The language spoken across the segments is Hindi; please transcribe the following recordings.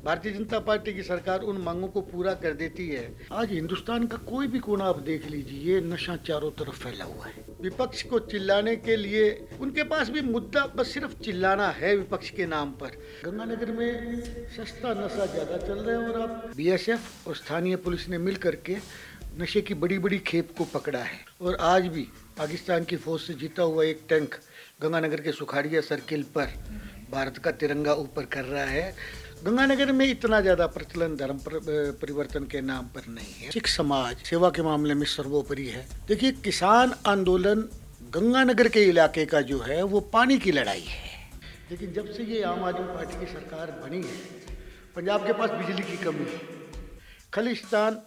भारतीय जनता पार्टी की सरकार उन मांगों को पूरा कर देती है। आज हिंदुस्तान का कोई भी कोना आप देख लीजिए, ये नशा चारों तरफ फैला हुआ है। विपक्ष को चिल्लाने के लिए उनके पास भी मुद्दा बस सिर्फ चिल्लाना है विपक्ष के नाम पर। गंगानगर में सस्ता नशा ज्यादा चल रहा है और आप बीएसएफ और स्थानीय पुलिस ने मिल करके नशे की बड़ी बड़ी खेप को पकड़ा है। और आज भी पाकिस्तान की फौज से जीता हुआ एक टैंक गंगानगर के सुखाड़िया सर्किल पर भारत का तिरंगा ऊपर कर रहा है। गंगानगर में इतना ज्यादा प्रचलन धर्म परिवर्तन के नाम पर नहीं है। सिख समाज सेवा के मामले में सर्वोपरि है। देखिए, किसान आंदोलन गंगानगर के इलाके का जो है वो पानी की लड़ाई है। लेकिन जब से ये आम आदमी पार्टी की सरकार बनी है, पंजाब के पास बिजली की कमी है। खलिस्तान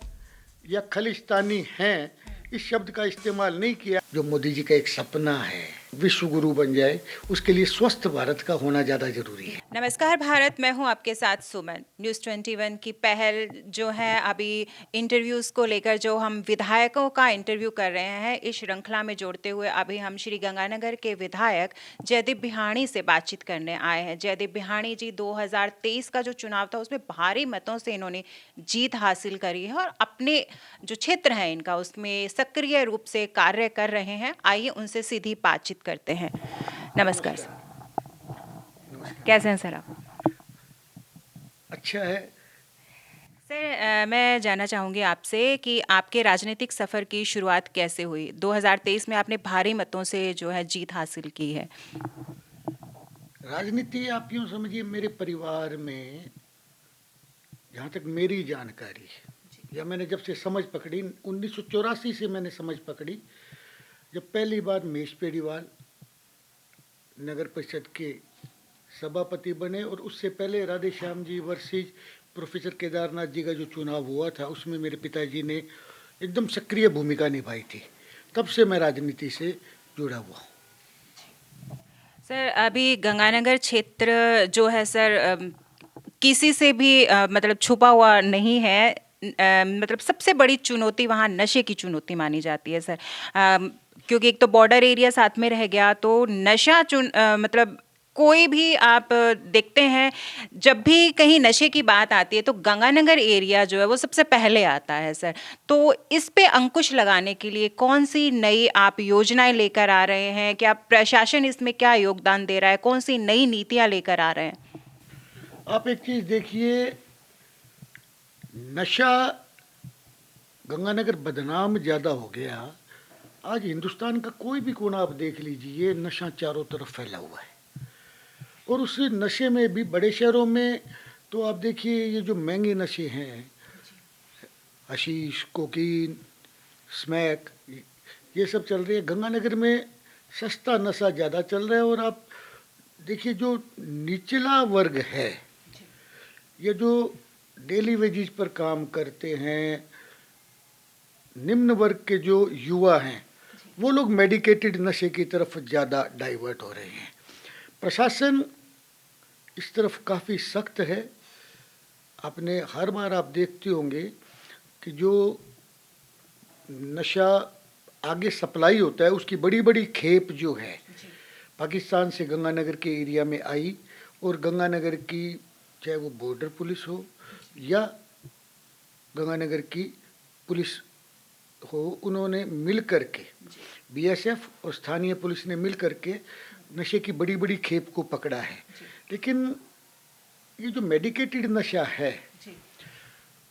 या खलिस्तानी हैं, इस शब्द का इस्तेमाल नहीं किया। जो मोदी जी का एक सपना है विश्व गुरु बन जाए, उसके लिए स्वस्थ भारत का होना ज्यादा जरूरी है। नमस्कार भारत, मैं हूं आपके साथ सुमन। न्यूज़ 21 की पहल जो है अभी इंटरव्यूज़ को लेकर, जो हम विधायकों का इंटरव्यू कर रहे हैं, इस श्रृंखला में जोड़ते हुए अभी हम श्री गंगानगर के विधायक जयदीप बिहाणी से बातचीत करने आए हैं। जयदीप बिहाणी जी 2023 का जो चुनाव था उसमें भारी मतों से इन्होंने जीत हासिल करी है और अपने जो क्षेत्र है इनका उसमें सक्रिय रूप से कार्य कर रहे हैं। आइए उनसे सीधी बातचीत करते हैं। नमस्कार सर, कैसे हैं सर आप? अच्छा है सर, मैं जानना चाहूँगी आपसे कि आपके राजनीतिक सफ़र की शुरुआत कैसे हुई? 2023 में आपने भारी मतों से जो है जीत हासिल की है। राजनीति, आप यूँ समझिए, मेरे परिवार में जहाँ तक मेरी जानकारी है या मैंने जब से समझ पकड़ी, 1984 से मैंने समझ पकड़ी, जब पहली बार महेश पेड़ीवाल नगर परिषद के सभापति बने। और उससे पहले Radhe Shyam G versus professor Kedarnath ji का जो चुनाव हुआ था, उसमें मेरे पिताजी ने एकदम सक्रिय भूमिका निभाई थी। तब से मैं राजनीति से जुड़ा हुआ हूँ। सर, अभी गंगानगर क्षेत्र जो है सर, किसी से भी मतलब छुपा हुआ नहीं है। मतलब सबसे बड़ी चुनौती वहाँ नशे की चुनौती मानी जाती है सर। क्योंकि एक तो बॉर्डर एरिया साथ में रह गया, तो नशा मतलब कोई भी आप देखते हैं, जब भी कहीं नशे की बात आती है तो गंगानगर एरिया जो है वो सबसे पहले आता है सर। तो इस पे अंकुश लगाने के लिए कौन सी नई आप योजनाएं लेकर आ रहे हैं? क्या प्रशासन इसमें क्या योगदान दे रहा है? कौन सी नई नीतियां लेकर आ रहे हैं? आप एक चीज देखिए, नशा गंगानगर बदनाम ज्यादा हो गया। आज हिंदुस्तान का कोई भी कोना आप देख लीजिए, नशा चारों तरफ फैला हुआ है। और उस नशे में भी बड़े शहरों में तो आप देखिए, ये जो महंगे नशे हैं, हशीश, कोकीन, स्मैक, ये सब चल रही है। गंगानगर में सस्ता नशा ज़्यादा चल रहा है। और आप देखिए, जो निचला वर्ग है, ये जो डेली वेजेस पर काम करते हैं, निम्न वर्ग के जो युवा हैं, वो लोग मेडिकेटेड नशे की तरफ ज़्यादा डाइवर्ट हो रहे हैं। प्रशासन इस तरफ काफ़ी सख्त है। आपने हर बार आप देखते होंगे कि जो नशा आगे सप्लाई होता है, उसकी बड़ी बड़ी खेप जो है पाकिस्तान से गंगानगर के एरिया में आई। और गंगानगर की, चाहे वो बॉर्डर पुलिस हो या गंगानगर की पुलिस हो, उन्होंने मिल कर के, बीएसएफ और स्थानीय पुलिस ने मिल कर के नशे की बड़ी बड़ी खेप को पकड़ा है। लेकिन ये जो मेडिकेटेड नशा है,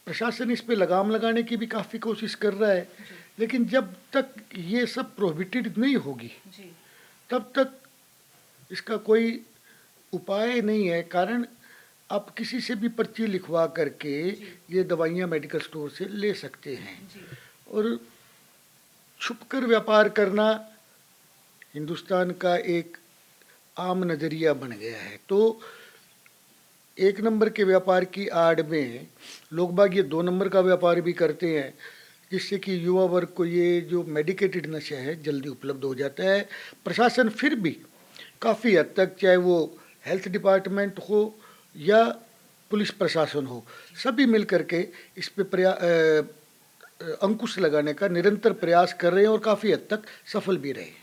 प्रशासन इस पे लगाम लगाने की भी काफ़ी कोशिश कर रहा है। लेकिन जब तक ये सब प्रोहिबिटेड नहीं होगी, तब तक इसका कोई उपाय नहीं है। कारण आप किसी से भी पर्ची लिखवा करके ये दवाइयाँ मेडिकल स्टोर से ले सकते हैं। और छुपकर व्यापार करना हिंदुस्तान का एक आम नज़रिया बन गया है। तो एक नंबर के व्यापार की आड़ में लोग बाग ये 2 नंबर का व्यापार भी करते हैं, जिससे कि युवा वर्ग को ये जो मेडिकेटेड नशा है जल्दी उपलब्ध हो जाता है। प्रशासन फिर भी काफ़ी हद तक, चाहे वो हेल्थ डिपार्टमेंट हो या पुलिस प्रशासन हो, सभी मिल करके इस पे अंकुश लगाने का निरंतर प्रयास कर रहे हैं और काफ़ी हद तक सफल भी रहे हैं।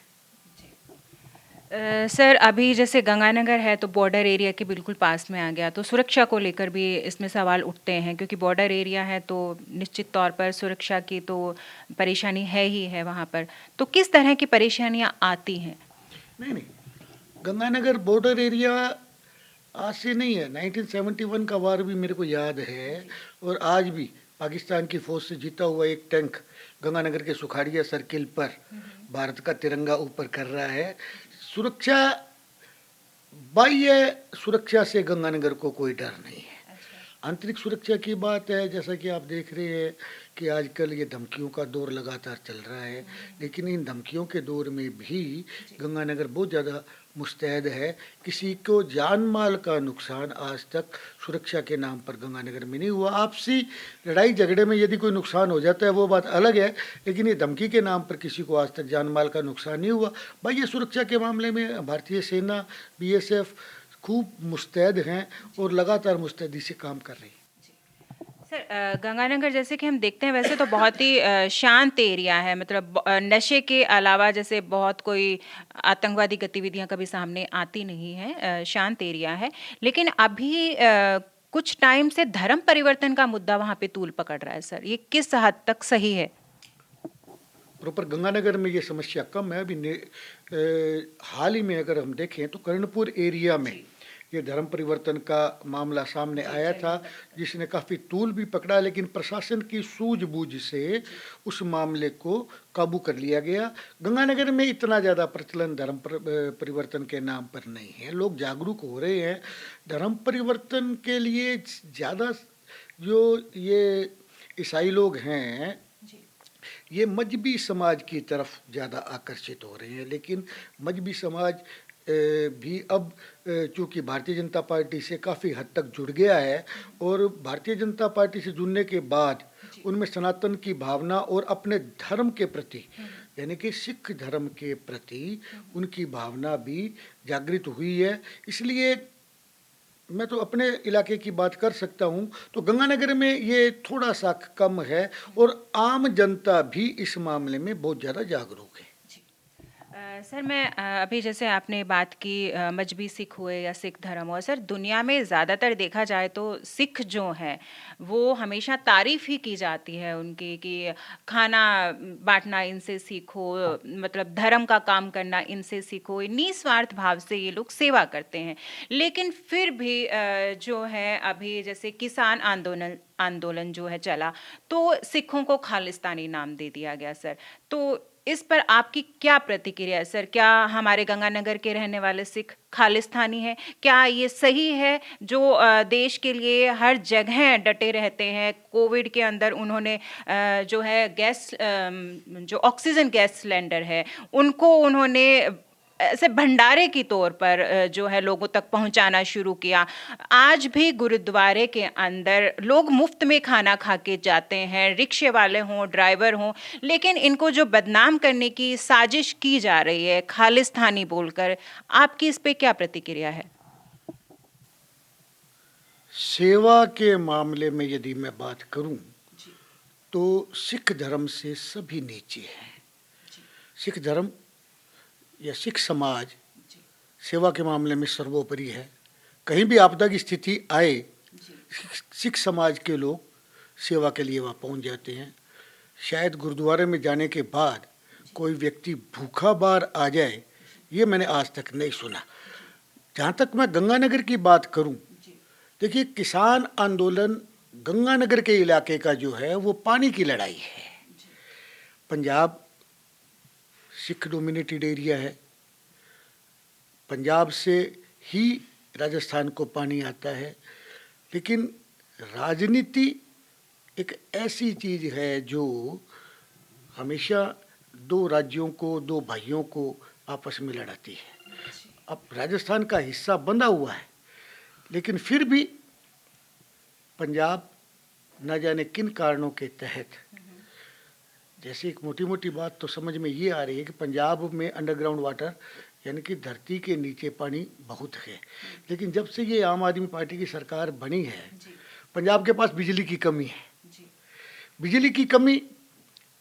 सर अभी जैसे गंगानगर है तो बॉर्डर एरिया के बिल्कुल पास में आ गया, तो सुरक्षा को लेकर भी इसमें सवाल उठते हैं क्योंकि बॉर्डर एरिया है तो निश्चित तौर पर सुरक्षा की तो परेशानी है ही है वहाँ पर। तो किस तरह की परेशानियाँ आती हैं? नहीं नहीं, गंगानगर बॉर्डर एरिया आज से नहीं है, 1971 का वार भी मेरे को याद है। और आज भी पाकिस्तान की फौज से जीता हुआ एक टैंक गंगानगर के सुखाड़िया सर्किल पर भारत का तिरंगा ऊपर कर रहा है। सुरक्षा, बाह्य सुरक्षा से गंगानगर को कोई डर नहीं है। आंतरिक सुरक्षा की बात है, जैसा कि आप देख रहे हैं कि आजकल ये धमकियों का दौर लगातार चल रहा है, लेकिन इन धमकियों के दौर में भी गंगानगर बहुत ज़्यादा मुस्तैद है। किसी को जान माल का नुकसान आज तक सुरक्षा के नाम पर गंगानगर में नहीं हुआ। आपसी लड़ाई झगड़े में यदि कोई नुकसान हो जाता है वो बात अलग है, लेकिन ये धमकी के नाम पर किसी को आज तक जान माल का नुकसान नहीं हुआ। भाई ये सुरक्षा के मामले में भारतीय सेना, बीएसएफ खूब मुस्तैद हैं और लगातार मुस्तैदी से काम कर रही है। सर गंगानगर जैसे कि हम देखते हैं वैसे तो बहुत ही शांत एरिया है, मतलब नशे के अलावा जैसे बहुत कोई आतंकवादी गतिविधियां कभी सामने आती नहीं है, शांत एरिया है। लेकिन अभी कुछ टाइम से धर्म परिवर्तन का मुद्दा वहां पे तूल पकड़ रहा है सर, ये किस हद तक सही है? प्रॉपर गंगानगर में ये समस्या कम है। अभी हाल ही में अगर हम देखें तो कर्णपुर एरिया में ये धर्म परिवर्तन का मामला सामने आया था, जिसने काफ़ी तूल भी पकड़ा, लेकिन प्रशासन की सूझबूझ से उस मामले को काबू कर लिया गया। गंगानगर में इतना ज़्यादा प्रचलन धर्म परिवर्तन के नाम पर नहीं है। लोग जागरूक हो रहे हैं धर्म परिवर्तन के लिए। ज़्यादा जो ये ईसाई लोग हैं ये मजहबी समाज की तरफ ज़्यादा आकर्षित हो रहे हैं, लेकिन मजहबी समाज भी अब चूँकि भारतीय जनता पार्टी से काफ़ी हद तक जुड़ गया है, और भारतीय जनता पार्टी से जुड़ने के बाद उनमें सनातन की भावना और अपने धर्म के प्रति, यानी कि सिख धर्म के प्रति उनकी भावना भी जागृत हुई है। इसलिए मैं तो अपने इलाके की बात कर सकता हूँ, तो गंगानगर में ये थोड़ा सा कम है और आम जनता भी इस मामले में बहुत ज़्यादा जागरूक है। सर मैं अभी जैसे आपने बात की मजहबी सिख हुए या सिख धर्म हुआ, सर दुनिया में ज़्यादातर देखा जाए तो सिख जो हैं वो हमेशा तारीफ ही की जाती है उनकी कि खाना बांटना इनसे सीखो, मतलब धर्म का काम करना इनसे सीखो, निस्वार्थ भाव से ये लोग सेवा करते हैं। लेकिन फिर भी जो है अभी जैसे किसान आंदोलन आंदोलन जो है चला तो सिखों को खालिस्तानी नाम दे दिया गया सर। तो इस पर आपकी क्या प्रतिक्रिया है सर? क्या हमारे गंगानगर के रहने वाले सिख खालिस्तानी हैं? क्या ये सही है जो देश के लिए हर जगह डटे रहते हैं? कोविड के अंदर उन्होंने जो है गैस जो ऑक्सीजन गैस सिलेंडर है उनको उन्होंने ऐसे भंडारे की तौर पर जो है लोगों तक पहुंचाना शुरू किया। आज भी गुरुद्वारे के अंदर लोग मुफ्त में खाना खा के जाते हैं, रिक्शे वाले हों, ड्राइवर हों, लेकिन इनको जो बदनाम करने की साजिश की जा रही है खालिस्तानी बोलकर, आपकी इस पे क्या प्रतिक्रिया है? सेवा के मामले में यदि मैं बात करूं तो सिख धर्म से सभी नीचे हैं। सिख धर्म या सिख समाज सेवा के मामले में सर्वोपरि है। कहीं भी आपदा की स्थिति आए, सिख समाज के लोग सेवा के लिए वहाँ पहुँच जाते हैं। शायद गुरुद्वारे में जाने के बाद कोई व्यक्ति भूखा बाहर आ जाए, ये मैंने आज तक नहीं सुना। जहाँ तक मैं गंगानगर की बात करूँ, देखिए किसान आंदोलन गंगानगर के इलाके का जो है वो पानी की लड़ाई है। पंजाब सिख डोमिनेटेड एरिया है, पंजाब से ही राजस्थान को पानी आता है, लेकिन राजनीति एक ऐसी चीज़ है जो हमेशा दो राज्यों को, दो भाइयों को आपस में लड़ाती है। अब राजस्थान का हिस्सा बंधा हुआ है, लेकिन फिर भी पंजाब न जाने किन कारणों के तहत, जैसे एक मोटी मोटी बात तो समझ में ये आ रही है कि पंजाब में अंडरग्राउंड वाटर यानी कि धरती के नीचे पानी बहुत है, लेकिन जब से ये आम आदमी पार्टी की सरकार बनी है पंजाब के पास बिजली की कमी है। बिजली की कमी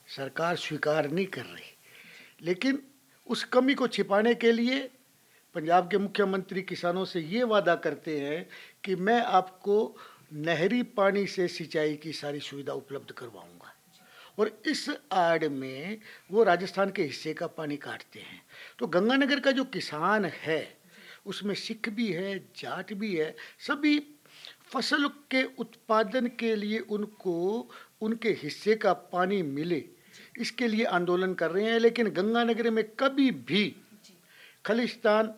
सरकार स्वीकार नहीं कर रही, लेकिन उस कमी को छिपाने के लिए पंजाब के मुख्यमंत्री किसानों से ये वादा करते हैं कि मैं आपको नहरी पानी से सिंचाई की सारी सुविधा उपलब्ध करवाऊंगा, और इस आड़ में वो राजस्थान के हिस्से का पानी काटते हैं। तो गंगानगर का जो किसान है उसमें सिख भी है, जाट भी है, सभी फसल के उत्पादन के लिए उनको उनके हिस्से का पानी मिले, इसके लिए आंदोलन कर रहे हैं। लेकिन गंगानगर में कभी भी खलिस्तान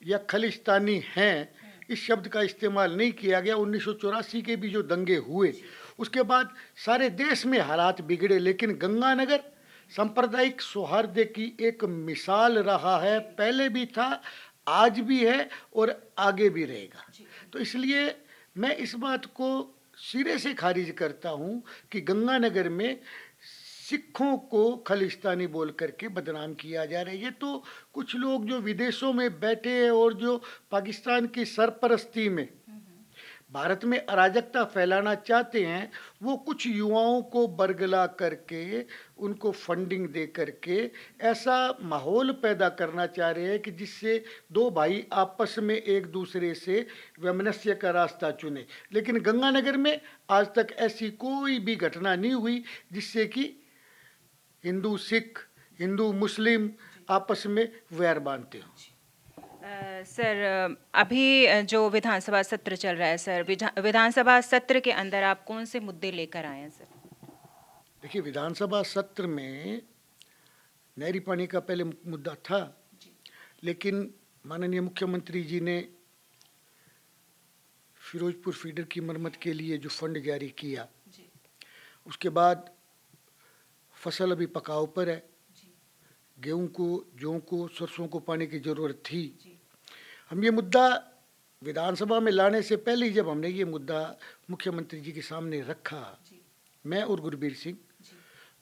या खलिस्तानी हैं इस शब्द का इस्तेमाल नहीं किया गया। 1984 के भी जो दंगे हुए उसके बाद सारे देश में हालात बिगड़े, लेकिन गंगानगर सांप्रदायिक सौहार्द की एक मिसाल रहा है, पहले भी था, आज भी है और आगे भी रहेगा। तो इसलिए मैं इस बात को सिरे से खारिज करता हूँ कि गंगानगर में सिखों को खलिस्तानी बोल करके बदनाम किया जा रहा है। ये तो कुछ लोग जो विदेशों में बैठे हैं और जो पाकिस्तान की सरपरस्ती में भारत में अराजकता फैलाना चाहते हैं, वो कुछ युवाओं को बरगला करके उनको फंडिंग दे करके ऐसा माहौल पैदा करना चाह रहे हैं कि जिससे दो भाई आपस में एक दूसरे से वैमनस्य का रास्ता चुने। लेकिन गंगानगर में आज तक ऐसी कोई भी घटना नहीं हुई जिससे कि हिंदू सिख, हिंदू मुस्लिम आपस में वैर बांधते हों। सर, अभी जो विधानसभा सत्र चल रहा है सर, विधानसभा सत्र के अंदर आप कौन से मुद्दे लेकर आए हैं सर? देखिए, विधानसभा सत्र में नहरी पानी का पहले मुद्दा था, लेकिन माननीय मुख्यमंत्री जी ने फिरोजपुर फीडर की मरम्मत के लिए जो फंड जारी किया, उसके बाद फसल अभी पकाव पर है। गेहूं को, जौ को, सरसों को पानी की ज़रूरत थी। हम ये मुद्दा विधानसभा में लाने से पहले ही जब हमने ये मुद्दा मुख्यमंत्री जी के सामने रखा, मैं और गुरबीर सिंह,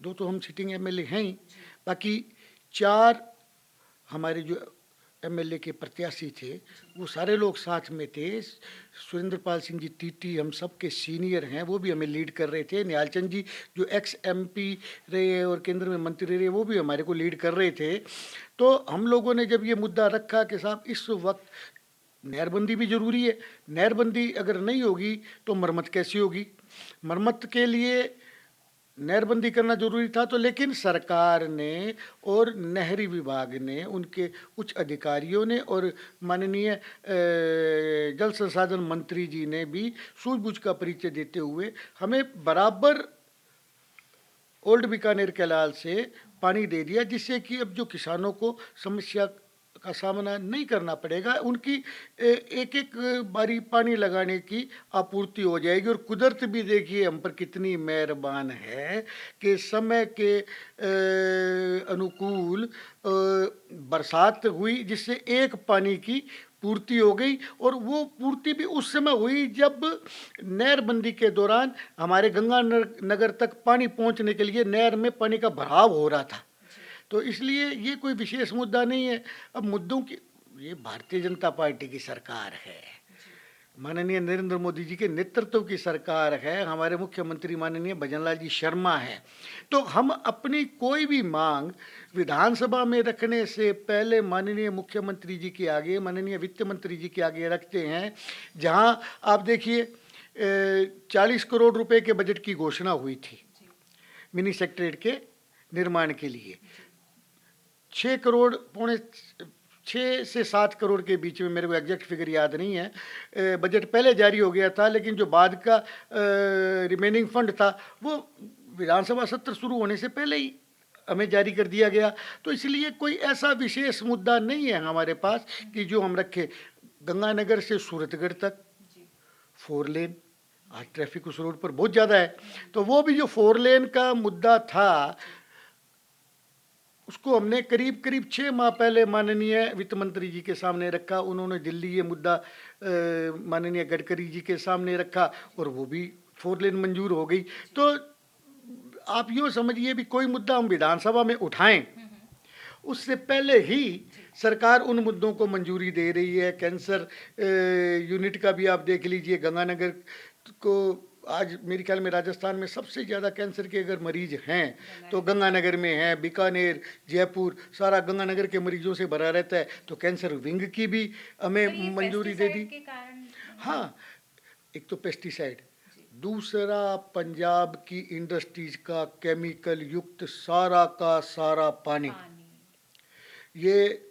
दो तो हम सिटिंग एमएलए हैं ही, बाकी 4 हमारे जो एमएलए के प्रत्याशी थे वो सारे लोग साथ में थे। सुरेंद्र पाल सिंह जी टीटी हम सब के सीनियर हैं, वो भी हमें लीड कर रहे थे। निहाल चंद जी जो एक्स एमपी रहे और केंद्र में मंत्री रहे, वो भी हमारे को लीड कर रहे थे। तो हम लोगों ने जब ये मुद्दा रखा कि साहब इस वक्त नहरबंदी भी ज़रूरी है, नहरबंदी अगर नहीं होगी तो मरम्मत कैसी होगी, मरम्मत के लिए नहरबंदी करना जरूरी था। तो लेकिन सरकार ने और नहरी विभाग ने, उनके उच्च अधिकारियों ने और माननीय जल संसाधन मंत्री जी ने भी सूझबूझ का परिचय देते हुए हमें बराबर ओल्ड बीकानेर कैनाल से पानी दे दिया, जिससे कि अब जो किसानों को समस्या का सामना नहीं करना पड़ेगा, उनकी एक एक बारी पानी लगाने की आपूर्ति हो जाएगी। और कुदरत भी देखिए हम पर कितनी मेहरबान है कि समय के अनुकूल बरसात हुई, जिससे एक पानी की पूर्ति हो गई। और वो पूर्ति भी उस समय हुई जब नहरबंदी के दौरान हमारे गंगानगर तक पानी पहुंचने के लिए नहर में पानी का भराव हो रहा था। तो इसलिए ये कोई विशेष मुद्दा नहीं है। अब मुद्दों की, ये भारतीय जनता पार्टी की सरकार है, माननीय नरेंद्र मोदी जी के नेतृत्व की सरकार है, हमारे मुख्यमंत्री माननीय भजनलाल जी शर्मा हैं। तो हम अपनी कोई भी मांग विधानसभा में रखने से पहले माननीय मुख्यमंत्री जी के आगे, माननीय वित्त मंत्री जी के आगे रखते हैं। जहां आप देखिए 40 करोड़ रुपए के बजट की घोषणा हुई थी मिनी सेक्रेटरीट के निर्माण के लिए, 6 करोड़, पौने 6 से 7 करोड़ के बीच में, मेरे को एग्जैक्ट फिगर याद नहीं है, बजट पहले जारी हो गया था। लेकिन जो बाद का रिमेनिंग फंड था वो विधानसभा सत्र शुरू होने से पहले ही हमें जारी कर दिया गया। तो इसलिए कोई ऐसा विशेष मुद्दा नहीं है हमारे पास कि जो हम रखें। गंगानगर से सूरतगढ़ तक 4 लेन, आज ट्रैफिक उस रोड पर बहुत ज़्यादा है, तो वो भी जो 4 लेन का मुद्दा था उसको हमने करीब 6 माह पहले माननीय वित्त मंत्री जी के सामने रखा। उन्होंने दिल्ली ये मुद्दा माननीय गडकरी जी के सामने रखा और वो भी 4 लेन मंजूर हो गई। तो आप यूँ समझिए भी कोई मुद्दा हम विधानसभा में उठाएं उससे पहले ही सरकार उन मुद्दों को मंजूरी दे रही है। कैंसर यूनिट का भी आप देख लीजिए, गंगानगर को आज मेरे ख्याल में राजस्थान में सबसे ज़्यादा कैंसर के अगर मरीज हैं तो गंगानगर में हैं। बीकानेर, जयपुर, सारा गंगानगर के मरीजों से भरा रहता है। तो कैंसर विंग की भी हमें मंजूरी दे दी। हाँ, एक तो पेस्टिसाइड, दूसरा पंजाब की इंडस्ट्रीज का केमिकल युक्त सारा का सारा पानी, ये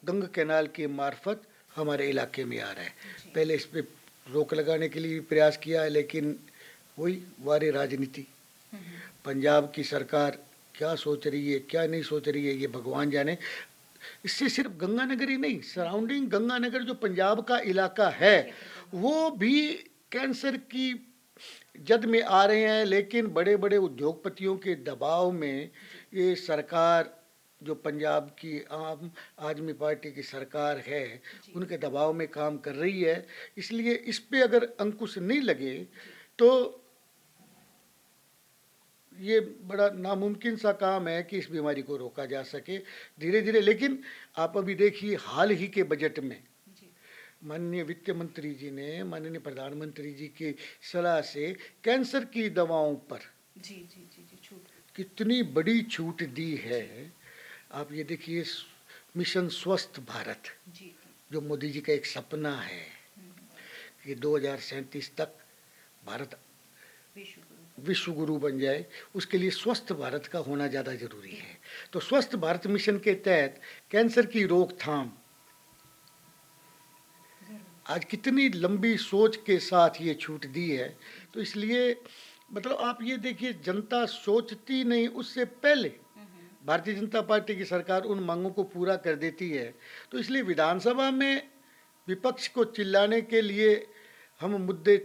गंगा कैनाल के मार्फत हमारे इलाके में आ रहा है। पहले इस पे रोक लगाने के लिए भी प्रयास किया है, लेकिन वही वारे राजनीति। पंजाब की सरकार क्या सोच रही है, क्या नहीं सोच रही है, ये भगवान जाने। इससे सिर्फ गंगानगर ही नहीं, सराउंडिंग गंगानगर जो पंजाब का इलाका है वो भी कैंसर की जद में आ रहे हैं। लेकिन बड़े बड़े उद्योगपतियों के दबाव में ये सरकार, जो पंजाब की आम आदमी पार्टी की सरकार है, उनके दबाव में काम कर रही है। इसलिए इस पे अगर अंकुश नहीं लगे तो ये बड़ा नामुमकिन सा काम है कि इस बीमारी को रोका जा सके धीरे धीरे। लेकिन आप अभी देखिए, हाल ही के बजट में माननीय वित्त मंत्री जी ने माननीय प्रधानमंत्री जी की सलाह से कैंसर की दवाओं पर कितनी बड़ी छूट दी है। आप ये देखिए, मिशन स्वस्थ भारत, जो मोदी जी का एक सपना है कि 2037 तक भारत विश्व गुरु बन जाए, उसके लिए स्वस्थ भारत का होना ज़्यादा जरूरी है। तो स्वस्थ भारत मिशन के तहत कैंसर की रोकथाम आज कितनी लंबी सोच के साथ ये छूट दी है। तो इसलिए मतलब आप ये देखिए, जनता सोचती नहीं, उससे पहले भारतीय जनता पार्टी की सरकार उन मांगों को पूरा कर देती है। तो इसलिए विधानसभा में विपक्ष को चिल्लाने के लिए हम मुद्दे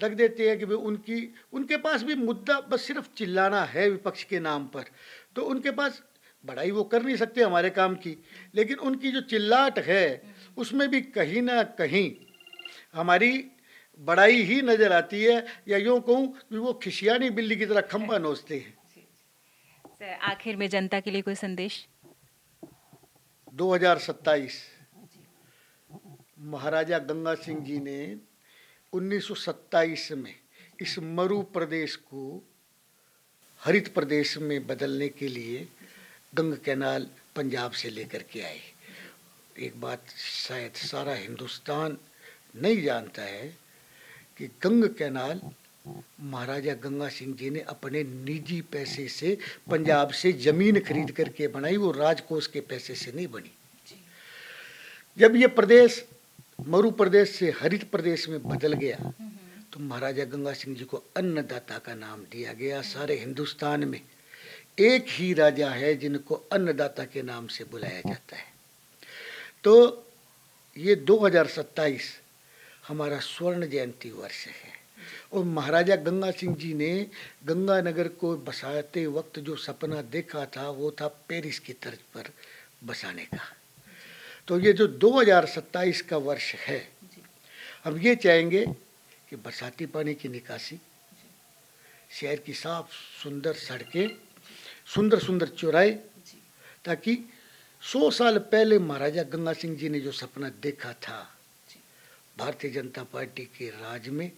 रख देते हैं कि भाई उनके पास भी मुद्दा बस सिर्फ चिल्लाना है विपक्ष के नाम पर। तो उनके पास बड़ाई वो कर नहीं सकते हमारे काम की, लेकिन उनकी जो चिल्लाहट है उसमें भी कहीं ना कहीं हमारी बड़ाई ही नजर आती है, या यूँ कहूँ कि वो खिसियानी बिल्ली की तरह खंभा नोचते हैं। सर, आखिर में जनता के लिए कोई संदेश? 2027 महाराजा गंगा सिंह जी ने 1927 में इस मरु प्रदेश को हरित प्रदेश में बदलने के लिए गंगा कैनाल पंजाब से लेकर के आए। एक बात शायद सारा हिंदुस्तान नहीं जानता है कि गंगा कैनाल महाराजा गंगा सिंह जी ने अपने निजी पैसे से पंजाब से जमीन खरीद करके बनाई, वो राजकोष के पैसे से नहीं बनी। जब ये प्रदेश मरु प्रदेश से हरित प्रदेश में बदल गया तो महाराजा गंगा सिंह जी को अन्नदाता का नाम दिया गया। सारे हिंदुस्तान में एक ही राजा है जिनको अन्नदाता के नाम से बुलाया जाता है। तो ये 2027 हमारा स्वर्ण जयंती वर्ष है, और महाराजा गंगा सिंह जी ने गंगानगर को बसाते वक्त जो सपना देखा था वो था पेरिस की तर्ज पर बसाने का। तो ये जो 2027 का वर्ष है, हम ये चाहेंगे कि बरसाती पानी की निकासी, शहर की साफ सुंदर सड़कें, सुंदर सुंदर चौराहे, ताकि 100 साल पहले महाराजा गंगा सिंह जी ने जो सपना देखा था, भारतीय जनता पार्टी के राज में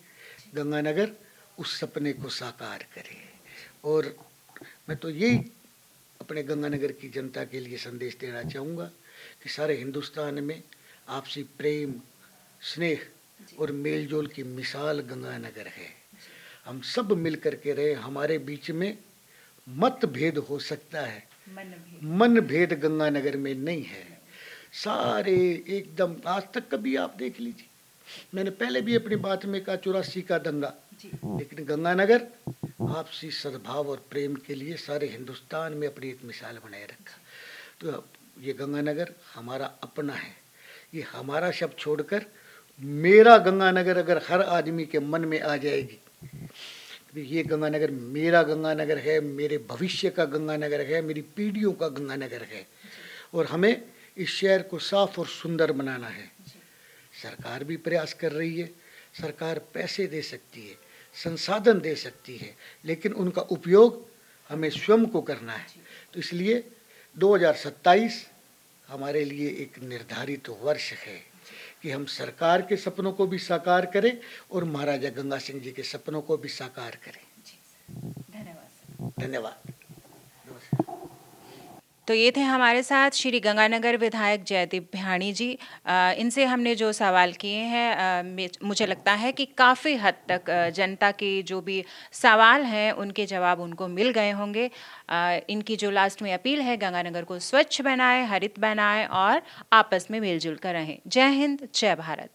गंगानगर उस सपने को साकार करे। और मैं तो यही अपने गंगानगर की जनता के लिए संदेश देना चाहूँगा कि सारे हिंदुस्तान में आपसी प्रेम, स्नेह और मेलजोल की मिसाल गंगानगर है। हम सब मिल करके रहे, हमारे बीच में मतभेद हो सकता है, मन भेद गंगानगर में नहीं है। सारे एकदम, आज तक कभी आप देख लीजिए, मैंने पहले भी अपनी बात में कहा 84 का दंगा, लेकिन गंगानगर आपसी सद्भाव और प्रेम के लिए सारे हिंदुस्तान में अपनी एक मिसाल बनाए रखा। तो ये गंगानगर हमारा अपना है। ये हमारा शब्द छोड़कर मेरा गंगानगर अगर हर आदमी के मन में आ जाएगी, ये गंगानगर मेरा गंगानगर है, मेरे भविष्य का गंगानगर है, मेरी पीढ़ियों का गंगानगर है, और हमें इस शहर को साफ और सुंदर बनाना है। सरकार भी प्रयास कर रही है, सरकार पैसे दे सकती है, संसाधन दे सकती है, लेकिन उनका उपयोग हमें स्वयं को करना है। तो इसलिए 2027 हमारे लिए एक निर्धारित वर्ष है कि हम सरकार के सपनों को भी साकार करें और महाराजा गंगा सिंह जी के सपनों को भी साकार करें। धन्यवाद। धन्यवाद। तो ये थे हमारे साथ श्री गंगानगर विधायक जयदीप भ्याणी जी। इनसे हमने जो सवाल किए हैं, मुझे लगता है कि काफ़ी हद तक जनता के जो भी सवाल हैं उनके जवाब उनको मिल गए होंगे। इनकी जो लास्ट में अपील है, गंगानगर को स्वच्छ बनाएं, हरित बनाएं और आपस में मिलजुल कर रहें। जय हिंद, जय भारत।